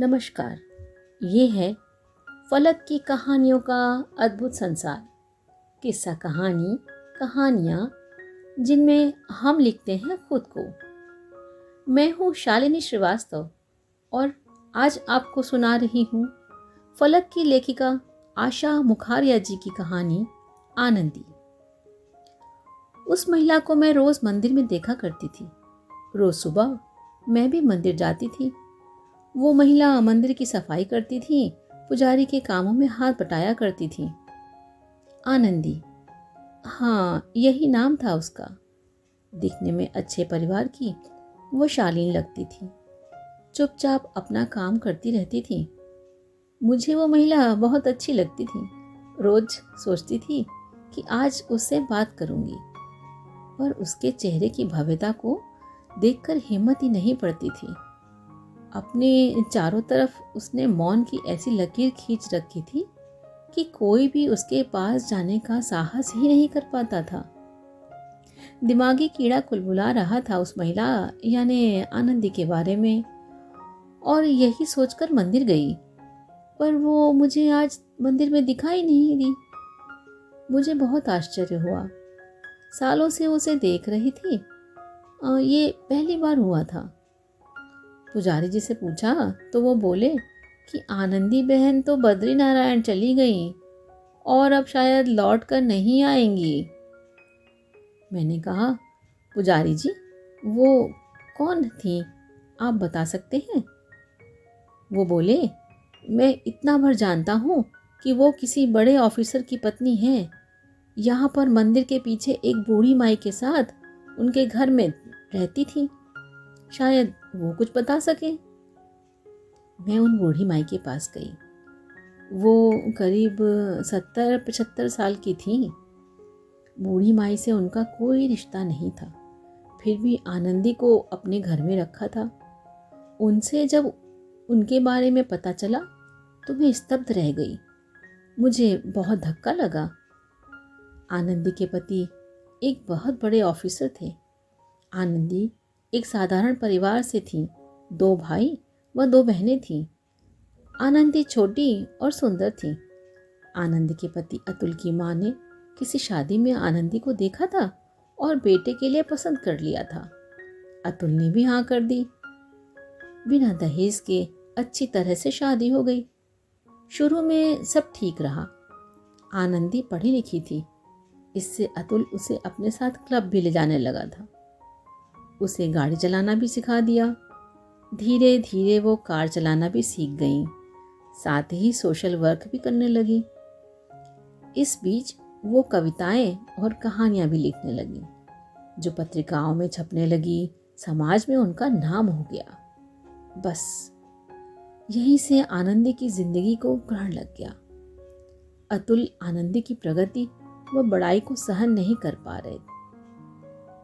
नमस्कार। ये है फलक की कहानियों का अद्भुत संसार। किस्सा कहानी, कहानियाँ जिनमें हम लिखते हैं खुद को। मैं हूँ शालिनी श्रीवास्तव और आज आपको सुना रही हूँ फलक की लेखिका आशा मुखार्या जी की कहानी आनंदी। उस महिला को मैं रोज़ मंदिर में देखा करती थी। रोज़ सुबह मैं भी मंदिर जाती थी। वो महिला मंदिर की सफाई करती थी, पुजारी के कामों में हाथ बटाया करती थी। आनंदी, हाँ यही नाम था उसका। दिखने में अच्छे परिवार की वो शालीन लगती थी, चुपचाप अपना काम करती रहती थी। मुझे वो महिला बहुत अच्छी लगती थी। रोज सोचती थी कि आज उससे बात करूंगी, पर उसके चेहरे की भव्यता को देखकर हिम्मत ही नहीं पड़ती थी। अपने चारों तरफ उसने मौन की ऐसी लकीर खींच रखी थी कि कोई भी उसके पास जाने का साहस ही नहीं कर पाता था। दिमागी कीड़ा कुलबुला रहा था उस महिला यानी आनंदी के बारे में, और यही सोचकर मंदिर गई। पर वो मुझे आज मंदिर में दिखाई नहीं दी। मुझे बहुत आश्चर्य हुआ। सालों से उसे देख रही थी, ये पहली बार हुआ था। पुजारी जी से पूछा तो वो बोले कि आनंदी बहन तो बद्रीनारायण चली गई और अब शायद लौट कर नहीं आएंगी। मैंने कहा, पुजारी जी वो कौन थी, आप बता सकते हैं? वो बोले, मैं इतना भर जानता हूँ कि वो किसी बड़े ऑफिसर की पत्नी है। यहाँ पर मंदिर के पीछे एक बूढ़ी माई के साथ उनके घर में रहती थी। शायद वो कुछ बता सके। मैं उन बूढ़ी माई के पास गई। वो करीब 70-75 साल की थी। बूढ़ी माई से उनका कोई रिश्ता नहीं था, फिर भी आनंदी को अपने घर में रखा था। उनसे जब उनके बारे में पता चला तो मैं स्तब्ध रह गई। मुझे बहुत धक्का लगा। आनंदी के पति एक बहुत बड़े ऑफिसर थे। आनंदी एक साधारण परिवार से थी। 2 भाई व 2 बहनें थीं। आनंदी छोटी और सुंदर थी। आनंदी के पति अतुल की माँ ने किसी शादी में आनंदी को देखा था और बेटे के लिए पसंद कर लिया था। अतुल ने भी हाँ कर दी। बिना दहेज के अच्छी तरह से शादी हो गई। शुरू में सब ठीक रहा। आनंदी पढ़ी लिखी थी, इससे अतुल उसे अपने साथ क्लब भी ले जाने लगा था। उसे गाड़ी चलाना भी सिखा दिया। धीरे धीरे वो कार चलाना भी सीख गई, साथ ही सोशल वर्क भी करने लगी। इस बीच वो कविताएं और कहानियां भी लिखने लगी, जो पत्रिकाओं में छपने लगी। समाज में उनका नाम हो गया। बस यहीं से आनंदी की जिंदगी को ग्रहण लग गया। अतुल आनंदी की प्रगति व बड़ाई को सहन नहीं कर पा रहे।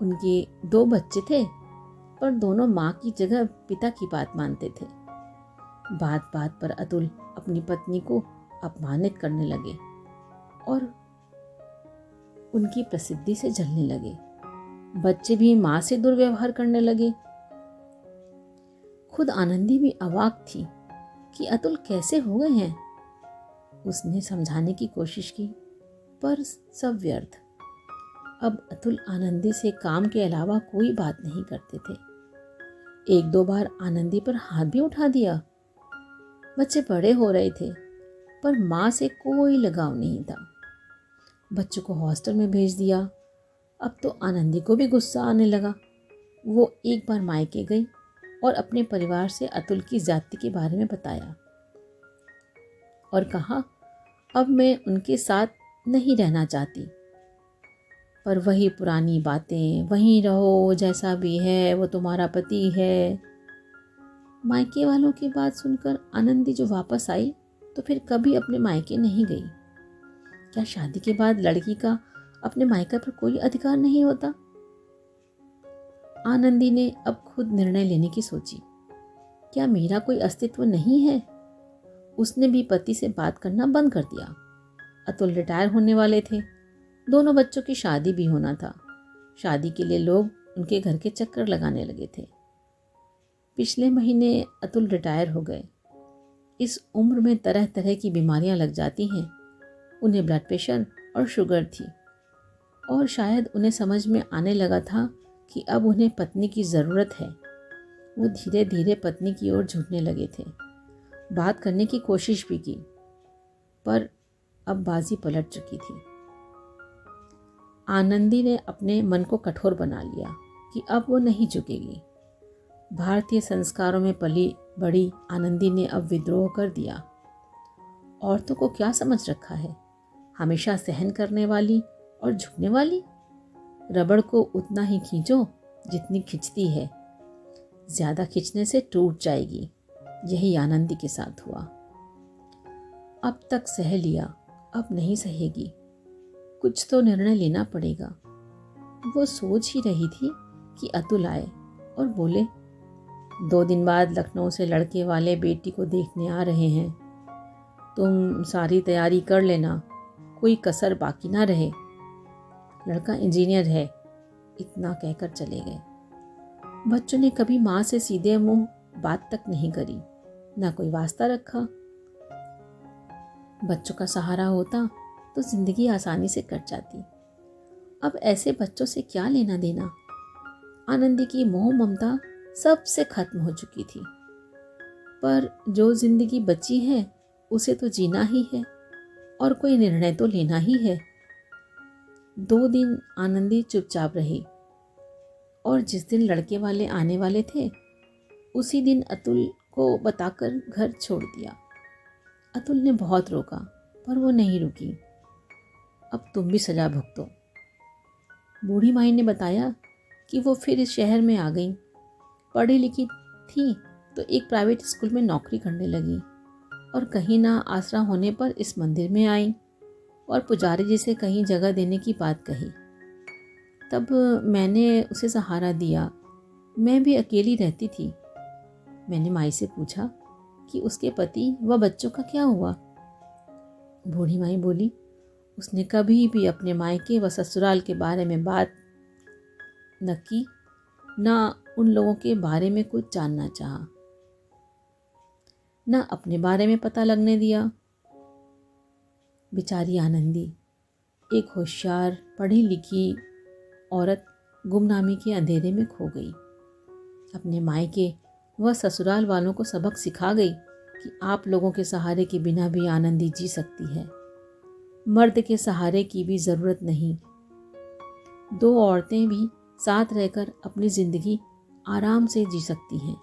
उनके 2 बच्चे थे, पर दोनों माँ की जगह पिता की बात मानते थे। बात बात पर अतुल अपनी पत्नी को अपमानित करने लगे और उनकी प्रसिद्धि से जलने लगे। बच्चे भी माँ से दुर्व्यवहार करने लगे। खुद आनंदी भी अवाक थी कि अतुल कैसे हो गए हैं। उसने समझाने की कोशिश की, पर सब व्यर्थ। अब अतुल आनंदी से काम के अलावा कोई बात नहीं करते थे। 1-2 बार आनंदी पर हाथ भी उठा दिया। बच्चे बड़े हो रहे थे, पर माँ से कोई लगाव नहीं था। बच्चों को हॉस्टल में भेज दिया। अब तो आनंदी को भी गुस्सा आने लगा। वो एक बार मायके गई और अपने परिवार से अतुल की जाति के बारे में बताया और कहा, अब मैं उनके साथ नहीं रहना चाहती। पर वही पुरानी बातें, वहीं रहो, जैसा भी है वो तुम्हारा पति है। मायके वालों की बात सुनकर आनंदी जो वापस आई तो फिर कभी अपने मायके नहीं गई। क्या शादी के बाद लड़की का अपने मायके पर कोई अधिकार नहीं होता? आनंदी ने अब खुद निर्णय लेने की सोची। क्या मेरा कोई अस्तित्व नहीं है? उसने भी पति से बात करना बंद कर दिया। अतुल रिटायर होने वाले थे। दोनों बच्चों की शादी भी होना था। शादी के लिए लोग उनके घर के चक्कर लगाने लगे थे। पिछले महीने अतुल रिटायर हो गए। इस उम्र में तरह तरह की बीमारियां लग जाती हैं। उन्हें ब्लड प्रेशर और शुगर थी और शायद उन्हें समझ में आने लगा था कि अब उन्हें पत्नी की ज़रूरत है। वो धीरे धीरे पत्नी की ओर झुकने लगे थे। बात करने की कोशिश भी की, पर अब बाजी पलट चुकी थी। आनंदी ने अपने मन को कठोर बना लिया कि अब वो नहीं झुकेगी। भारतीय संस्कारों में पली बड़ी आनंदी ने अब विद्रोह कर दिया। औरतों को क्या समझ रखा है, हमेशा सहन करने वाली और झुकने वाली। रबड़ को उतना ही खींचो जितनी खिंचती है, ज्यादा खींचने से टूट जाएगी। यही आनंदी के साथ हुआ। अब तक सह लिया, अब नहीं सहेगी। कुछ तो निर्णय लेना पड़ेगा। वो सोच ही रही थी कि अतुल आए और बोले, 2 दिन बाद लखनऊ से लड़के वाले बेटी को देखने आ रहे हैं। तुम सारी तैयारी कर लेना, कोई कसर बाकी ना रहे। लड़का इंजीनियर है। इतना कहकर चले गए। बच्चों ने कभी माँ से सीधे मुंह बात तक नहीं करी, ना कोई वास्ता रखा। बच्चों का सहारा होता तो जिंदगी आसानी से कट जाती। अब ऐसे बच्चों से क्या लेना देना। आनंदी की मोह ममता सबसे खत्म हो चुकी थी। पर जो जिंदगी बची है उसे तो जीना ही है और कोई निर्णय तो लेना ही है। 2 दिन आनंदी चुपचाप रही और जिस दिन लड़के वाले आने वाले थे उसी दिन अतुल को बताकर घर छोड़ दिया। अतुल ने बहुत रोका पर वो नहीं रुकी। अब तुम भी सजा भुगतो। बूढ़ी माई ने बताया कि वो फिर इस शहर में आ गई। पढ़ी लिखी थी तो एक प्राइवेट स्कूल में नौकरी करने लगी और कहीं ना आसरा होने पर इस मंदिर में आई और पुजारी जी से कहीं जगह देने की बात कही। तब मैंने उसे सहारा दिया। मैं भी अकेली रहती थी। मैंने माई से पूछा कि उसके पति व बच्चों का क्या हुआ। बूढ़ी माई बोली, उसने कभी भी अपने मायके व ससुराल के बारे में बात न की, न उन लोगों के बारे में कुछ जानना चाहा, न अपने बारे में पता लगने दिया। बेचारी आनंदी, एक होशियार पढ़ी लिखी औरत, गुमनामी के अंधेरे में खो गई। अपने मायके व ससुराल वालों को सबक सिखा गई कि आप लोगों के सहारे के बिना भी आनंदी जी सकती है। मर्द के सहारे की भी ज़रूरत नहीं। 2 औरतें भी साथ रहकर अपनी ज़िंदगी आराम से जी सकती हैं।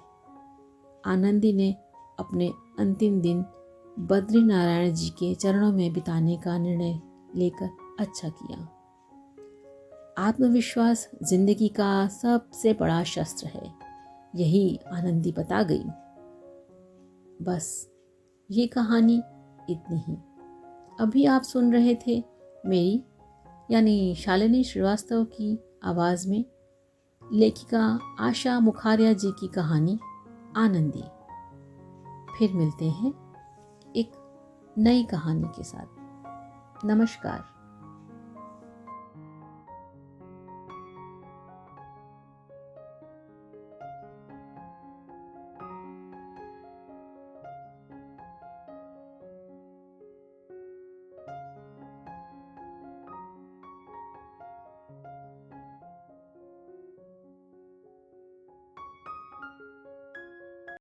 आनंदी ने अपने अंतिम दिन बद्री नारायण जी के चरणों में बिताने का निर्णय लेकर अच्छा किया। आत्मविश्वास जिंदगी का सबसे बड़ा शस्त्र है, यही आनंदी बता गई। बस ये कहानी इतनी ही। अभी आप सुन रहे थे मेरी यानी शालिनी श्रीवास्तव की आवाज़ में लेखिका आशा मुखारिया जी की कहानी आनंदी। फिर मिलते हैं एक नई कहानी के साथ। नमस्कार।